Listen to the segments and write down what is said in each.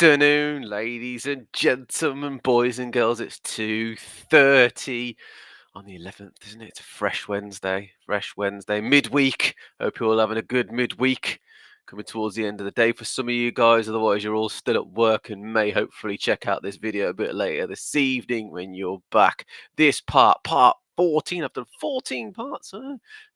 afternoon, ladies and gentlemen, boys and girls. It's 2:30 on the 11th, isn't it? It's a fresh Wednesday, midweek. Hope you're all having a good midweek. Coming towards the end of the day for some of you guys. Otherwise, you're all still at work and may hopefully check out this video a bit later this evening when you're back. This part 14. I've done 14 parts.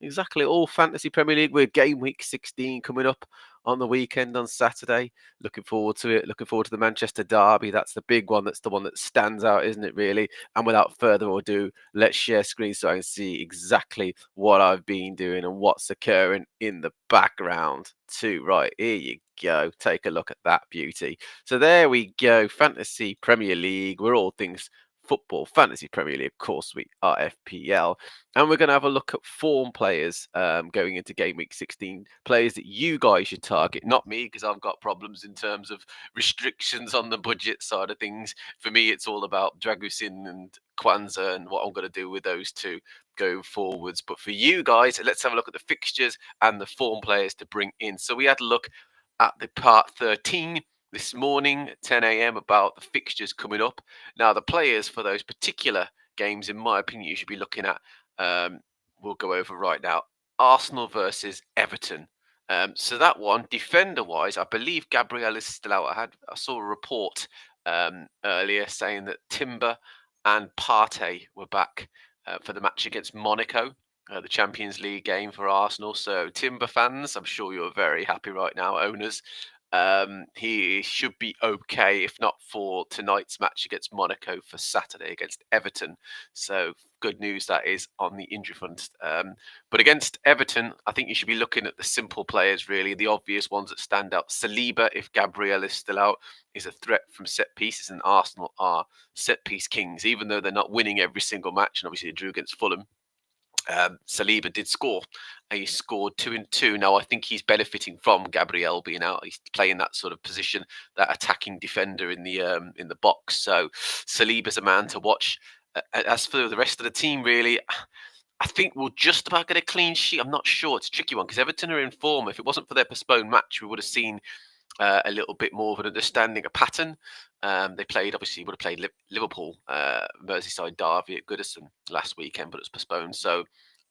Exactly, all Fantasy Premier League. We're game week 16 coming up on the weekend on Saturday. Looking forward to it. Looking forward to the Manchester derby. That's the big one. That's the one that stands out, isn't it, really? And without further ado, let's share screen so I can see exactly what I've been doing and what's occurring in the background too. Right, here you go. Take a look at that beauty. So there we go. Fantasy Premier League. We're all things football, Fantasy Premier League, of course, we are FPL. And we're going to have a look at form players going into game week 16. Players that you guys should target, not me, because I've got problems in terms of restrictions on the budget side of things. For me, it's all about Dragusin and Kwanzaa and what I'm going to do with those two going forwards. But for you guys, let's have a look at the fixtures and the form players to bring in. So we had a look at the part 13 this morning at 10 a.m. about the fixtures coming up. Now, the players for those particular games, in my opinion, you should be looking at, we'll go over right now. Arsenal versus Everton. So that one, defender-wise, I believe Gabriel is still out. I saw a report earlier saying that Timber and Partey were back for the match against Monaco. The Champions League game for Arsenal. So Timber fans, I'm sure you're very happy right now, owners. He should be okay, if not for tonight's match against Monaco for Saturday against Everton. So good news that is on the injury front. But against Everton, I think you should be looking at the simple players, really, the obvious ones that stand out. Saliba, if Gabriel is still out, is a threat from set pieces, and Arsenal are set piece kings, even though they're not winning every single match, and obviously they drew against Fulham. Saliba did score. He scored 2 and 2. Now I think he's benefiting from Gabriel being out. He's playing that sort of position, that attacking defender in the box. So Saliba's a man to watch. As for the rest of the team, really, I think we'll just about get a clean sheet. I'm not sure. It's a tricky one because Everton are in form. If it wasn't for their postponed match, we would have seen a little bit more of an understanding, a pattern. They played, obviously, would have played Liverpool, Merseyside derby at Goodison last weekend, but it's postponed. So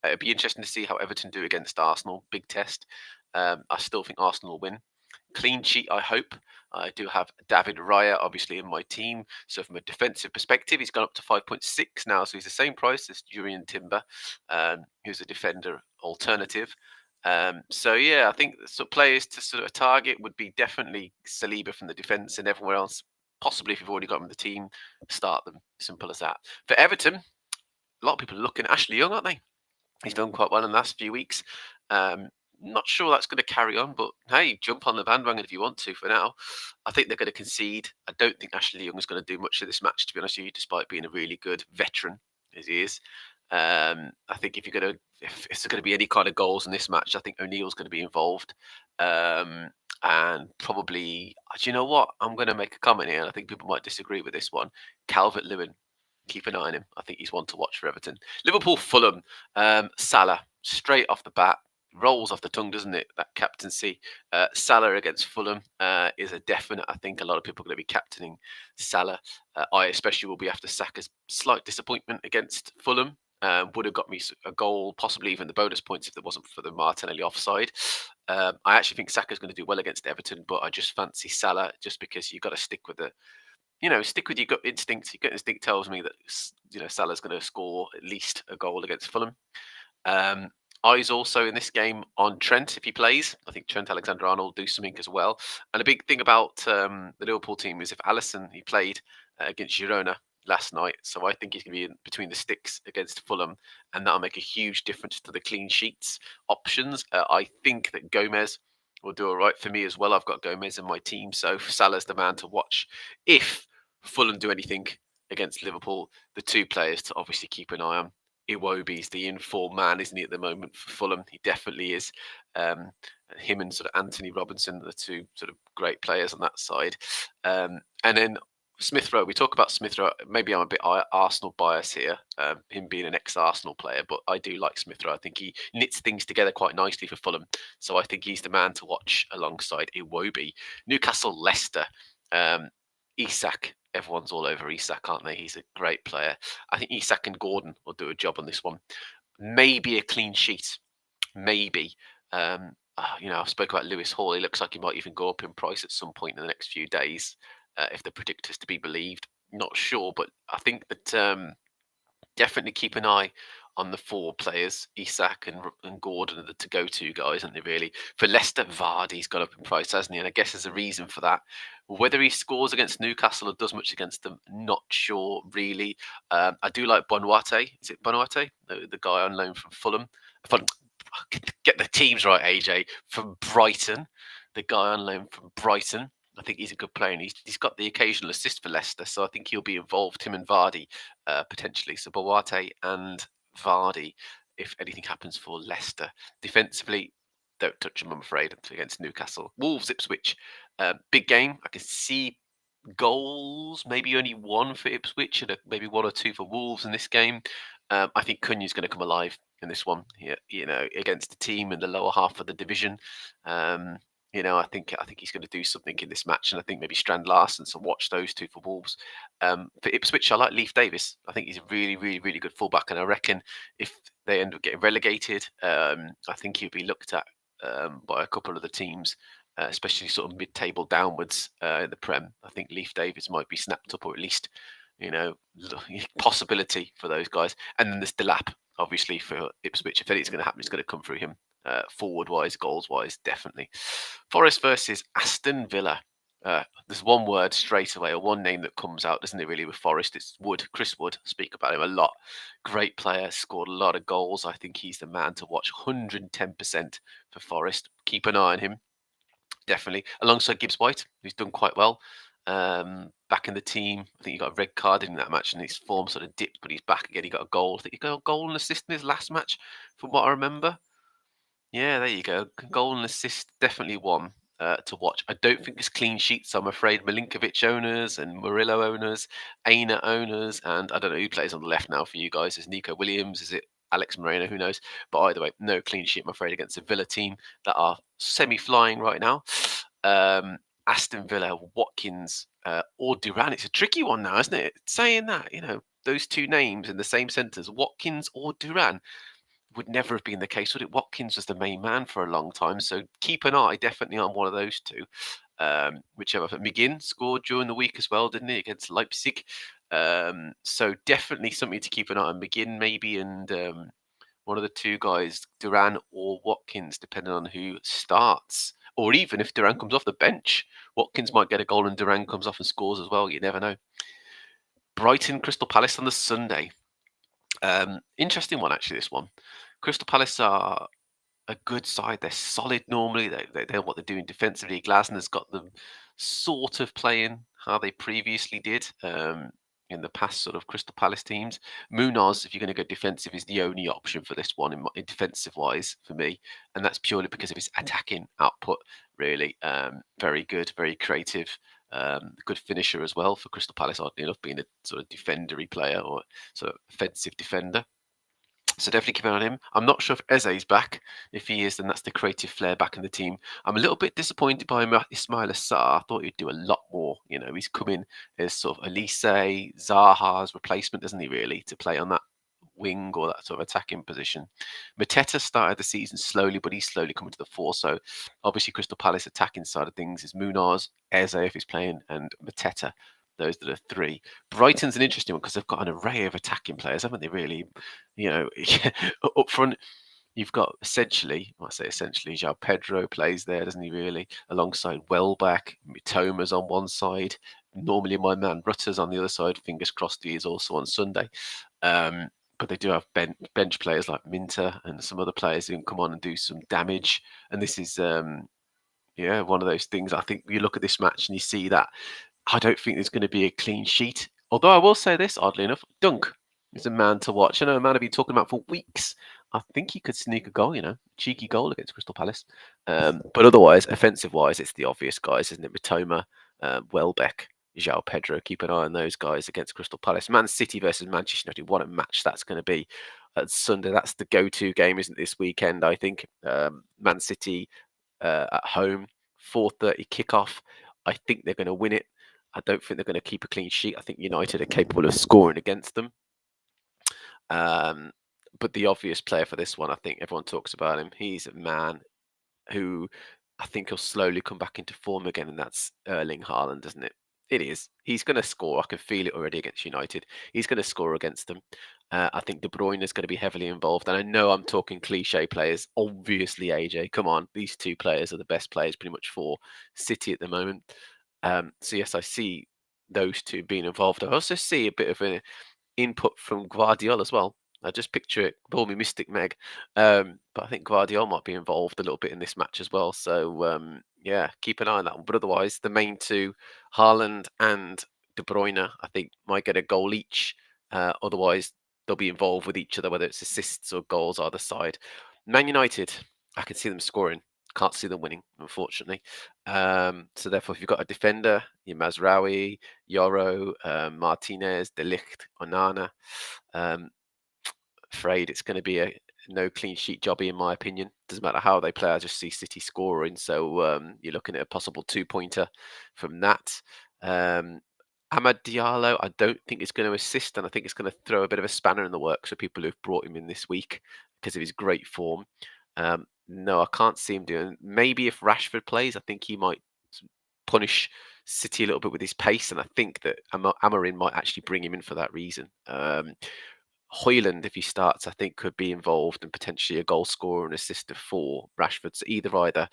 it'd be interesting to see how Everton do against Arsenal. Big test. I still think Arsenal will win. Clean sheet, I hope. I do have David Raya, obviously, in my team. So from a defensive perspective, he's gone up to 5.6 now. So he's the same price as Jurriën Timber, who's a defender alternative. So yeah, I think so players to sort of target would be definitely Saliba from the defence, and everywhere else, possibly if you've already got them in the team, start them. Simple as that. For Everton, a lot of people are looking at Ashley Young, aren't they? He's done quite well in the last few weeks. Not sure that's going to carry on, but hey, jump on the bandwagon if you want to for now. I think they're going to concede. I don't think Ashley Young is going to do much of this match, to be honest with you, despite being a really good veteran as he is. I think if there's going to be any kind of goals in this match, I think O'Neill's going to be involved. And probably, do you know what? I'm going to make a comment here, and I think people might disagree with this one. Calvert-Lewin, keep an eye on him. I think he's one to watch for Everton. Liverpool, Fulham, Salah, straight off the bat, rolls off the tongue, doesn't it? That captaincy. Salah against Fulham is a definite. I think a lot of people are going to be captaining Salah. I especially will be after Saka's slight disappointment against Fulham. Would have got me a goal, possibly even the bonus points if it wasn't for the Martinelli offside. I actually think Saka's going to do well against Everton, but I just fancy Salah just because you've got to stick with stick with your gut instinct. Your gut instinct tells me that Salah's going to score at least a goal against Fulham. Eyes also in this game on Trent if he plays. I think Trent Alexander-Arnold will do something as well. And a big thing about the Liverpool team is if Alisson, he played against Girona last night, so I think he's going to be in between the sticks against Fulham, and that'll make a huge difference to the clean sheets options. I think that Gomez will do all right for me as well. I've got Gomez in my team, so Salah's the man to watch. If Fulham do anything against Liverpool, the two players to obviously keep an eye on. Iwobi's the informed man, isn't he, at the moment for Fulham? He definitely is. Him and sort of Anthony Robinson are the two sort of great players on that side. And then Smith Rowe, we talk about Smith Rowe. Maybe I'm a bit Arsenal biased here, him being an ex-Arsenal player, but I do like Smith Rowe. I think he knits things together quite nicely for Fulham. So I think he's the man to watch alongside Iwobi. Newcastle, Leicester. Isak, everyone's all over Isak, aren't they? He's a great player. I think Isak and Gordon will do a job on this one. Maybe a clean sheet. Maybe. I've spoke about Lewis Hall. He looks like he might even go up in price at some point in the next few days, if the predictors to be believed. Not sure, but I think that definitely keep an eye on the four players. Isak and Gordon are the to go to guys, aren't they? Really, for Leicester, Vardy's gone up in price, hasn't he? And I guess there's a reason for that. Whether he scores against Newcastle or does much against them, not sure really. I do like Bonuate. Is it Bonuate, the guy on loan from Fulham? Get the teams right, AJ, from Brighton. The guy on loan from Brighton. I think he's a good player, and he's got the occasional assist for Leicester, so I think he'll be involved. Him and Vardy, potentially. So Boate and Vardy, if anything happens for Leicester. Defensively, don't touch them, I'm afraid, against Newcastle. Wolves, Ipswich, big game. I can see goals, maybe only one for Ipswich and maybe one or two for Wolves in this game. I think Cunha's going to come alive in this one. Against a team in the lower half of the division. I think he's going to do something in this match, and I think maybe Strand Larsen. So watch those two for Wolves. For Ipswich, I like Leif Davis. I think he's a really, really, really good fullback, and I reckon if they end up getting relegated, I think he'll be looked at by a couple of the teams, especially sort of mid-table downwards in the Prem. I think Leif Davis might be snapped up, or at least possibility for those guys. And then there's Delap, obviously, for Ipswich. If anything's going to happen, it's going to come through him. Forward-wise, goals-wise, definitely. Forest versus Aston Villa. There's one word straight away, or one name that comes out, doesn't it, really, with Forest? It's Wood, Chris Wood. Speak about him a lot. Great player, scored a lot of goals. I think he's the man to watch. 110% for Forest. Keep an eye on him, definitely. Alongside Gibbs White, who's done quite well. Back in the team. I think he got a red card in that match, and his form sort of dipped, but he's back again. He got a goal. I think he got a goal and assist in his last match, from what I remember. Yeah, there you go. Goal and assist, definitely one to watch. I don't think it's clean sheets, I'm afraid. Milinkovic owners and Murillo owners, Aina owners, and I don't know who plays on the left now for you guys. Is Nico Williams? Is it Alex Moreno? Who knows? But either way, no clean sheet, I'm afraid, against a Villa team that are semi-flying right now. Aston Villa, Watkins, or Duran. It's a tricky one now, isn't it? Saying that, those two names in the same sentence, Watkins or Duran, would never have been the case, would it? Watkins was the main man for a long time, so keep an eye definitely on one of those two. Whichever. McGinn scored during the week as well, didn't he, against Leipzig? So definitely something to keep an eye on. McGinn maybe, and one of the two guys, Duran or Watkins, depending on who starts. Or even if Duran comes off the bench, Watkins might get a goal and Duran comes off and scores as well. You never know. Brighton, Crystal Palace on the Sunday. Interesting one, actually, this one. Crystal Palace are a good side. They're solid normally. They know what they're doing defensively. Glasner's got them sort of playing how they previously did in the past sort of Crystal Palace teams. Munoz, if you're going to go defensive, is the only option for this one in defensive-wise for me. And that's purely because of his attacking output, really. Very good, very creative. Good finisher as well for Crystal Palace, oddly enough, being a sort of defendery player or sort of offensive defender. So definitely keep an eye on him. I'm not sure if Eze's back. If he is, then that's the creative flair back in the team. I'm a little bit disappointed by Ismail Assar. I thought he'd do a lot more. He's come in as sort of Elise, Zaha's replacement, doesn't he, really, to play on that wing or that sort of attacking position. Mateta started the season slowly, but he's slowly coming to the fore. So obviously Crystal Palace attacking side of things is Munoz, Eze if he's playing, and Mateta. Those are the three. Brighton's an interesting one because they've got an array of attacking players, haven't they, really? Up front, you've got essentially, João Pedro plays there, doesn't he, really? Alongside Welbeck, Mitoma's on one side. Normally my man Rutter's on the other side. Fingers crossed he is also on Sunday. But they do have bench players like Minter and some other players who can come on and do some damage. And this is, one of those things. I think you look at this match and you see that I don't think there's going to be a clean sheet. Although I will say this, oddly enough, Dunk is a man to watch. I know a man I've been talking about for weeks. I think he could sneak a goal, cheeky goal against Crystal Palace. But otherwise, offensive-wise, it's the obvious guys, isn't it? Mitoma, Welbeck, João Pedro. Keep an eye on those guys against Crystal Palace. Man City versus Manchester United. What a match that's going to be at Sunday. That's the go-to game, isn't it, this weekend, I think. Man City at home, 4:30 kickoff. I think they're going to win it. I don't think they're going to keep a clean sheet. I think United are capable of scoring against them. But the obvious player for this one, I think everyone talks about him. He's a man who I think he'll slowly come back into form again, and that's Erling Haaland, isn't it? It is. He's going to score. I can feel it already against United. He's going to score against them. I think De Bruyne is going to be heavily involved. And I know I'm talking cliche players. Obviously, AJ, come on. These two players are the best players pretty much for City at the moment. So, yes, I see those two being involved. I also see a bit of an input from Guardiola as well. I just picture it, call me Mystic Meg. But I think Guardiola might be involved a little bit in this match as well. So yeah, keep an eye on that one. But otherwise, the main two, Haaland and De Bruyne, I think might get a goal each. Otherwise, they'll be involved with each other, whether it's assists or goals either side. Man United, I can see them scoring. Can't see them winning, unfortunately. So therefore, if you've got a defender, your Mazraoui, Yoro, Martinez, De Ligt, Onana. Afraid it's going to be a no clean sheet jobby, in my opinion. Doesn't matter how they play, I just see City scoring. So you're looking at a possible 2-pointer from that. Amad Diallo, I don't think it's going to assist, and I think it's going to throw a bit of a spanner in the works for people who've brought him in this week because of his great form. No, I can't see him doing. Maybe if Rashford plays, I think he might punish City a little bit with his pace, and I think that Amarin might actually bring him in for that reason. Højlund, if he starts, I think could be involved and potentially a goal scorer and assist for Rashford. So either.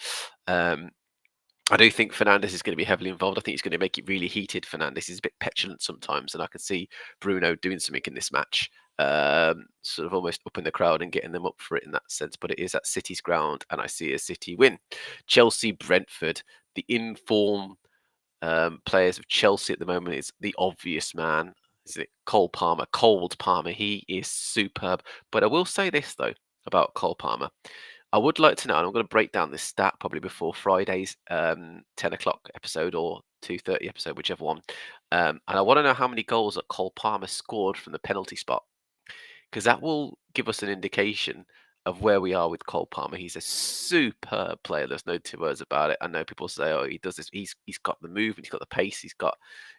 I do think Fernandes is going to be heavily involved. I think he's going to make it really heated. Fernandes is a bit petulant sometimes, and I can see Bruno doing something in this match, sort of almost up in the crowd and getting them up for it in that sense. But it is at City's ground, and I see a City win. Chelsea, Brentford, the inform players of Chelsea at the moment is the obvious man. Is it Cole Palmer? Cold Palmer. He is superb. But I will say this though about Cole Palmer. I would like to know, and I'm going to break down this stat probably before Friday's 10 o'clock episode or 2:30 episode, whichever one. And I want to know how many goals that Cole Palmer scored from the penalty spot, because that will give us an indication of where we are with Cole Palmer. He's a superb player. There's no two words about it. I know people say, "Oh, he does this. He's got the movement. He's got the pace. He's got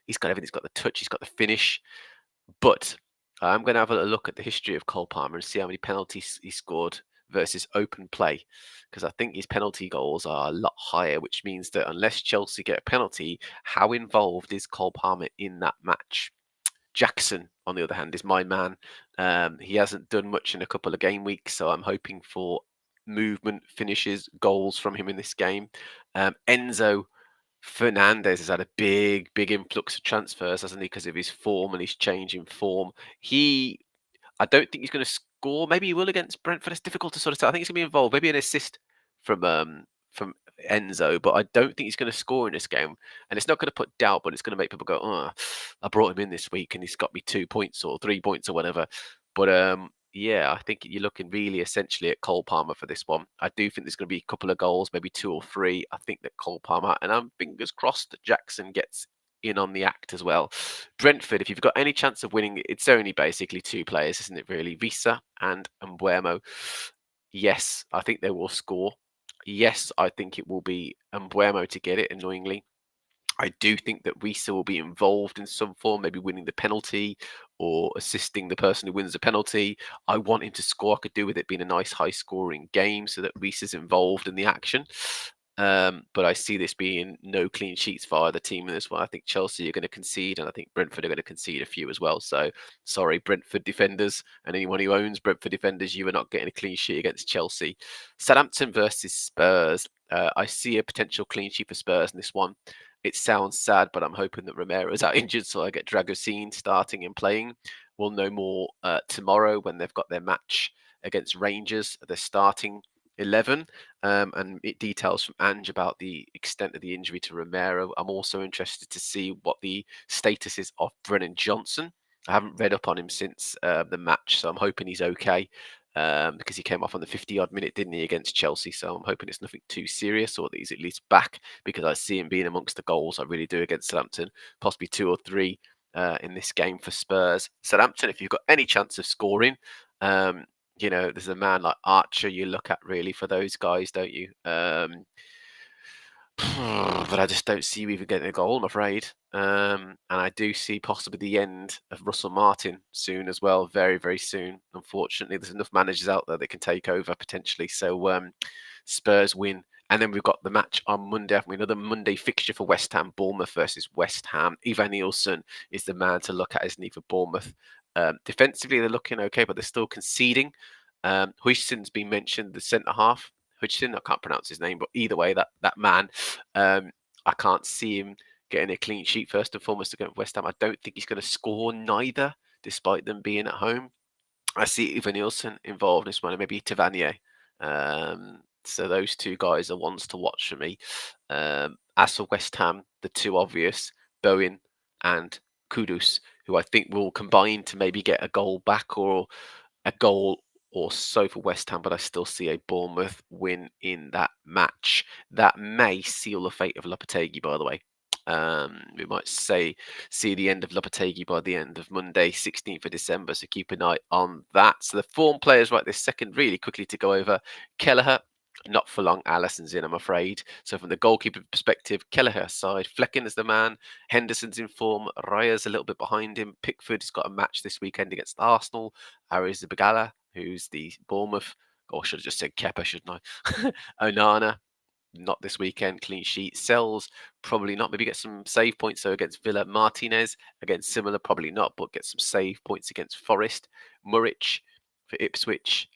everything. He's got the touch. He's got the finish." But I'm going to have a look at the history of Cole Palmer and see how many penalties he scored versus open play, because I think his penalty goals are a lot higher, which means that unless Chelsea get a penalty, how involved is Cole Palmer in that match? Jackson, on the other hand, is my man. He hasn't done much in a couple of game weeks, so I'm hoping for movement, finishes, goals from him in this game. Enzo Fernandez has had a big influx of transfers, hasn't he, because of his form and his change in form. I don't think he's going to score. Maybe he will against Brentford. It's difficult to sort of tell. I think he's going to be involved. Maybe an assist from Enzo, but I don't think he's going to score in this game. And it's not going to put doubt, but it's going to make people go, "Oh, I brought him in this week, and he's got me 2 points or 3 points or whatever." But yeah, I think you're looking really essentially at Cole Palmer for this one. I do think there's going to be a couple of goals, maybe 2 or 3. I think that Cole Palmer, and I'm fingers crossed that Jackson gets in on the act as well. Brentford, if you've got any chance of winning, it's only basically 2 players, isn't it, really? Visa and Mbuemo. Yes, I think they will score. Yes, I think it will be Mbuemo to get it, annoyingly. I do think that Risa will be involved in some form, maybe winning the penalty or assisting the person who wins the penalty. I want him to score. I could do with it being a nice high scoring game so that Risa's involved in the action. But I see this being no clean sheets for either team in this one. I think Chelsea are going to concede, and I think Brentford are going to concede a few as well. So, sorry, Brentford defenders, and anyone who owns Brentford defenders, you are not getting a clean sheet against Chelsea. Southampton versus Spurs. I see a potential clean sheet for Spurs in this one. It sounds sad, but I'm hoping that Romero's out injured, so I get Dragosine starting and playing. We'll know more tomorrow when they've got their match against Rangers. They're starting 11, and it details from Ange about the extent of the injury to Romero. I'm also interested to see what the status is of Brennan Johnson. I haven't read up on him since the match, so I'm hoping he's okay, because he came off on the 50-odd minute, didn't he, against Chelsea? So I'm hoping it's nothing too serious, or that he's at least back, because I see him being amongst the goals. I really do, against Southampton, possibly 2 or 3 in this game for Spurs. Southampton, if you've got any chance of scoring, there's a man like Archer you look at really for those guys, don't you? But I just don't see you even getting a goal, I'm afraid. And I do see possibly the end of Russell Martin soon as well, very, very soon. Unfortunately, there's enough managers out there that can take over potentially. So Spurs win. And then we've got the match on Monday, haven't we? Another Monday fixture for West Ham, Bournemouth versus West Ham. Ivan Nielsen is the man to look at, isn't he, for Bournemouth? Defensively, they're looking okay, but they're still conceding. Huijsen's been mentioned, the centre half. Hutchinson, I can't pronounce his name, but either way, that man, I can't see him getting a clean sheet first and foremost against West Ham. I don't think he's going to score neither, despite them being at home. I see Ivan Nielsen involved in this one, and maybe Tavernier. So those two guys are ones to watch for me. As for West Ham, the two obvious, Bowen and Kudus, who I think will combine to maybe get a goal back or a goal or so for West Ham, but I still see a Bournemouth win in that match. That may seal the fate of Lopetegui, by the way. We might see the end of Lopetegui by the end of Monday, 16th of December. So keep an eye on that. So the form players right this second, really quickly to go over. Kelleher, not for long. Allison's in, I'm afraid. So from the goalkeeper perspective, Kelleher aside, Flecken is the man. Henderson's in form. Raya's a little bit behind him. Pickford's got a match this weekend against Arsenal. Aris Bagala, who's the Bournemouth. Or should have just said Kepa, shouldn't I? Onana, not this weekend. Clean sheet. Sells, probably not. Maybe get some save points. So against Villa. Martinez, again, similar, probably not, but get some save points against Forest. Muric for Ipswich.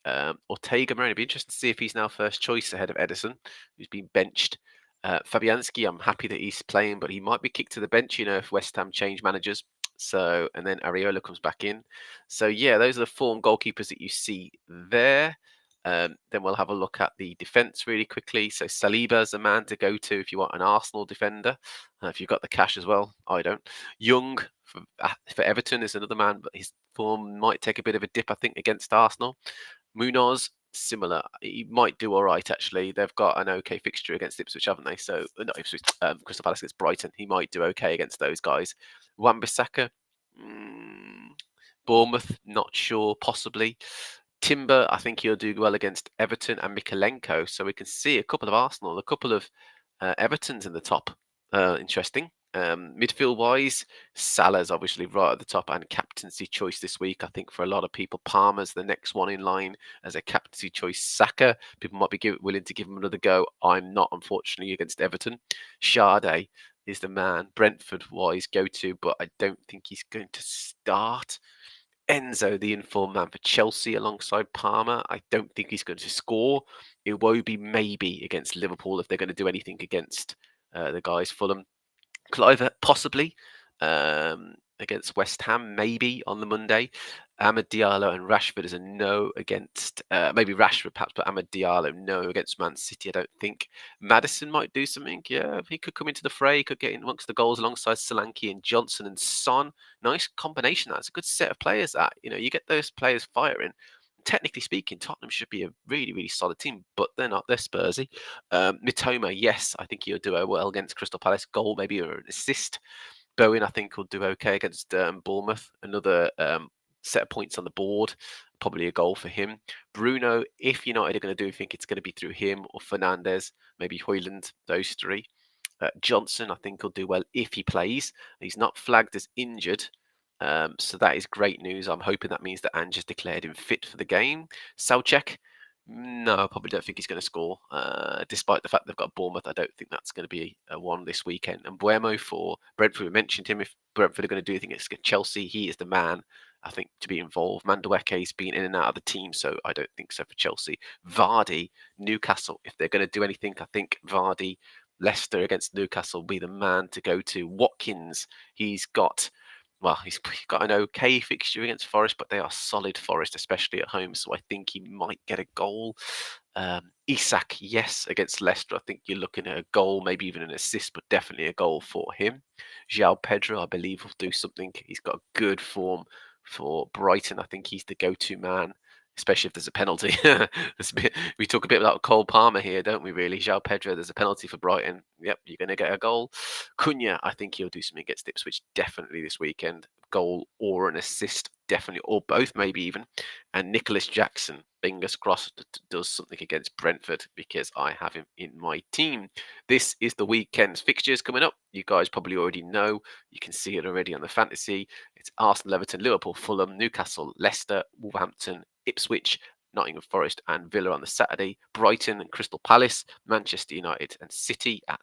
Ortega Moreno. It'd be interesting to see if he's now first choice ahead of Edison, who's been benched. Fabianski, I'm happy that he's playing, but he might be kicked to the bench, if West Ham change managers. So, and then Areola comes back in. So, yeah, those are the form goalkeepers that you see there. Then we'll have a look at the defence really quickly. So Saliba's a man to go to if you want an Arsenal defender. If you've got the cash as well, I don't. Young for Everton is another man, but his form might take a bit of a dip, I think, against Arsenal. Munoz, similar. He might do all right, actually. They've got an okay fixture against Ipswich, haven't they? So, not Ipswich, Crystal Palace against Brighton. He might do okay against those guys. Wan-Bissaka, Bournemouth, not sure, possibly. Timber, I think he'll do well against Everton and Mikalenko. So we can see a couple of Arsenal, a couple of Evertons in the top. Interesting. Midfield wise, Salah's obviously right at the top and captaincy choice this week. I think for a lot of people, Palmer's the next one in line as a captaincy choice. Saka, people might be willing to give him another go. I'm not, unfortunately, against Everton. Sade is the man, Brentford wise, go to, but I don't think he's going to start. Enzo, the informed man for Chelsea alongside Palmer. I don't think he's going to score. Iwobi maybe against Liverpool if they're going to do anything against the guys Fulham. Cliver possibly against West Ham maybe on the Monday. Ahmed Diallo and Rashford is a no against maybe Rashford perhaps, but Ahmed Diallo no against Man City. I don't think. Maddison might do something. Yeah, he could come into the fray. He could get in amongst the goals alongside Solanke and Johnson and Son. Nice combination. That's a good set of players. That you get those players firing. Technically speaking, Tottenham should be a really, really solid team, but they're not. They're Spursy. Mitoma, yes, I think he'll do well against Crystal Palace. Goal, maybe, or an assist. Bowen, I think, will do okay against Bournemouth. Another set of points on the board. Probably a goal for him. Bruno, if United are going to do, I think it's going to be through him or Fernandes, maybe Højlund, those three. Johnson, I think, will do well if he plays. He's not flagged as injured. So that is great news. I'm hoping that means that Ange has declared him fit for the game. Soucek, no, I probably don't think he's going to score. Despite the fact they've got Bournemouth, I don't think that's going to be a one this weekend. And Buemo for Brentford, we mentioned him. If Brentford are going to do anything against Chelsea, he is the man, I think, to be involved. Madueke's been in and out of the team, so I don't think so for Chelsea. Vardy, Newcastle, if they're going to do anything, I think Vardy, Leicester against Newcastle will be the man to go to. Watkins, he's got an okay fixture against Forest, but they are solid Forest, especially at home. So I think he might get a goal. Isak, yes, against Leicester. I think you're looking at a goal, maybe even an assist, but definitely a goal for him. João Pedro, I believe, will do something. He's got good form for Brighton. I think he's the go-to man, especially if there's a penalty. We talk a bit about Cole Palmer here, don't we, really? João Pedro, there's a penalty for Brighton. Yep, you're going to get a goal. Cunha, I think he'll do something against Ipswich definitely this weekend. Goal or an assist. definitely, or both maybe even. And Nicholas Jackson, fingers crossed, does something against Brentford because I have him in my team. This is the weekend's fixtures coming up. You guys probably already know. You can see it already on the fantasy. It's Arsenal, Everton, Liverpool, Fulham, Newcastle, Leicester, Wolverhampton, Ipswich, Nottingham Forest and Villa on the Saturday, Brighton and Crystal Palace, Manchester United and City at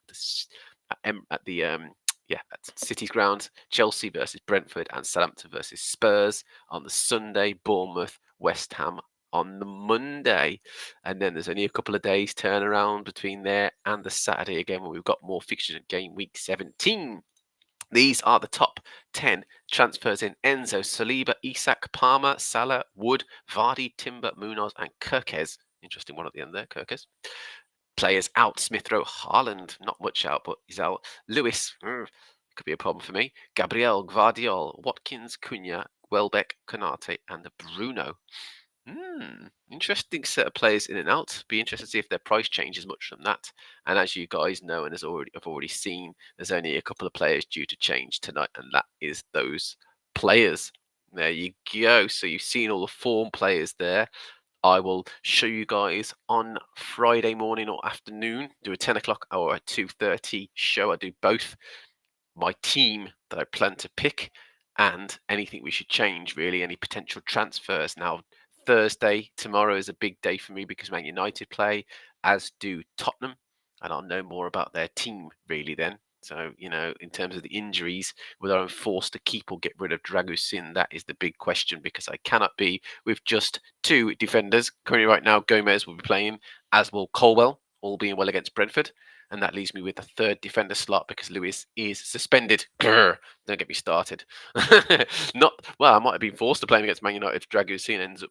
City's ground, Chelsea versus Brentford and Southampton versus Spurs on the Sunday, Bournemouth, West Ham on the Monday, and then there's only a couple of days turnaround between there and the Saturday again when we've got more fixtures in game week 17. These are the top 10 transfers in Enzo, Saliba, Isak, Palmer, Salah, Wood, Vardy, Timber, Munoz, and Kirkes. Interesting one at the end there, Kirkes. Players out: Smith Rowe, Haaland, not much out, but he's out. Lewis, could be a problem for me. Gabriel, Gvardiol, Watkins, Cunha, Welbeck, Konate, and Bruno. Interesting set of players in and out. Be interested to see if their price changes much from that. And as you guys know, and I've already seen, there's only a couple of players due to change tonight, and that is those players. There you go. So you've seen all the form players there. I will show you guys on Friday morning or afternoon. Do a 10 o'clock or a 2:30 show. I do both. My team that I plan to pick and anything we should change, really, any potential transfers. Now, Thursday, tomorrow is a big day for me because Man United play, as do Tottenham, and I'll know more about their team really then. So, in terms of the injuries, whether I'm forced to keep or get rid of Dragusin, that is the big question because I cannot be with just two defenders. Currently, right now, Gomez will be playing, as will Colwell, all being well against Brentford. And that leaves me with a third defender slot because Lewis is suspended. Grr, don't get me started. Not well. I might have been forced to play him against Man United. Dragusin ends up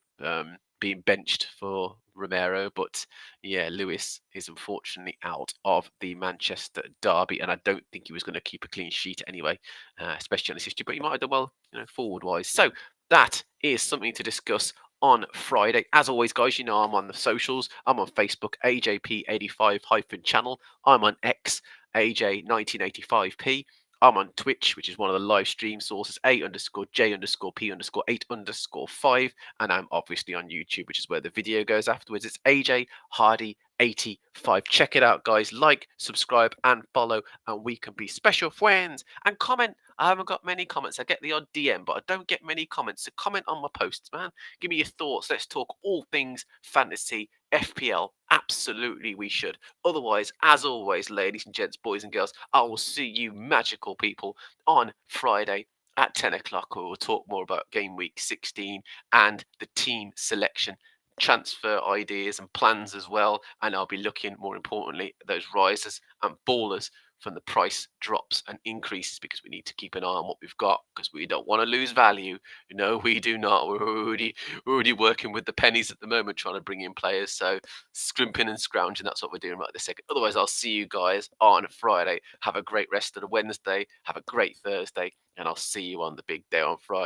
being benched for Romero, but yeah, Lewis is unfortunately out of the Manchester derby, and I don't think he was going to keep a clean sheet anyway, especially on this history. But he might have done well, forward wise. So that is something to discuss on Friday. As always, guys, I'm on the socials. I'm on Facebook, AJP85-channel. I'm on X, AJ1985p. I'm on Twitch, which is one of the live stream sources, A_J_P_8_5. And I'm obviously on YouTube, which is where the video goes afterwards. It's AJ Hardy 85. Check it out, guys. Like, subscribe, and follow, and we can be special friends. And comment. I haven't got many comments. I get the odd DM, but I don't get many comments. So comment on my posts, man. Give me your thoughts. Let's talk all things fantasy, FPL. Absolutely, we should. Otherwise, as always, ladies and gents, boys and girls, I will see you magical people on Friday at 10 o'clock, where we'll talk more about game week 16 and the team selection, transfer ideas and plans as well. And I'll be looking, more importantly, at those risers and ballers from the price drops and increases, because we need to keep an eye on what we've got, because we don't want to lose value. No, we do not. We're already working with the pennies at the moment, trying to bring in players. So scrimping and scrounging, that's what we're doing right this second. Otherwise, I'll see you guys on Friday. Have a great rest of the Wednesday. Have a great Thursday, and I'll see you on the big day on Friday.